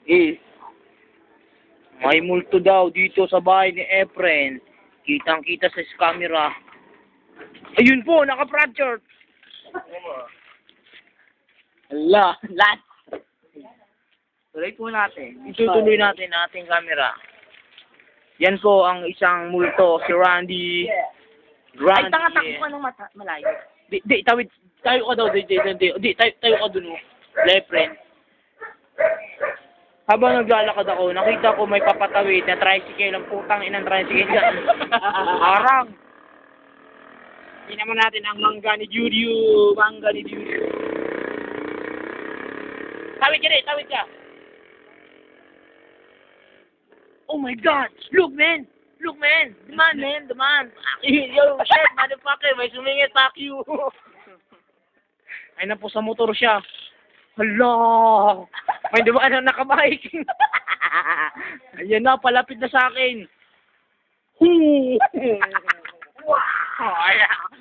Eh, may multo daw dito sa bahay ni Efren. Kitang-kita sa camera. Ayun po, naka-fracture. Ala, lahat. Tuloy po natin. Itutuloy natin ating camera. Yan po ang isang multo, si Randy. Ay, Randy. tanga-takbo ka ng malayo. Di, tawid. Tayo ka daw. Di, tayo ka dun. Efren. Habang naglalakad ako, nakita ko may papatawid na tricycle. Ang putang inang tricycle dyan. Arang. Hindi naman natin ang mangga ni Judio. Mangga ni Judio. Tawid ka rin, tawid ka. Oh my God! Look, man! Look, man! Duman, man! Duman! Yo, shit! Motherfucker! May sumingit! Fuck you! Ay na po sa motor siya. Hala! May dumaan na nakabike. Ayan na, palapit na sa akin. Wow! Ayan.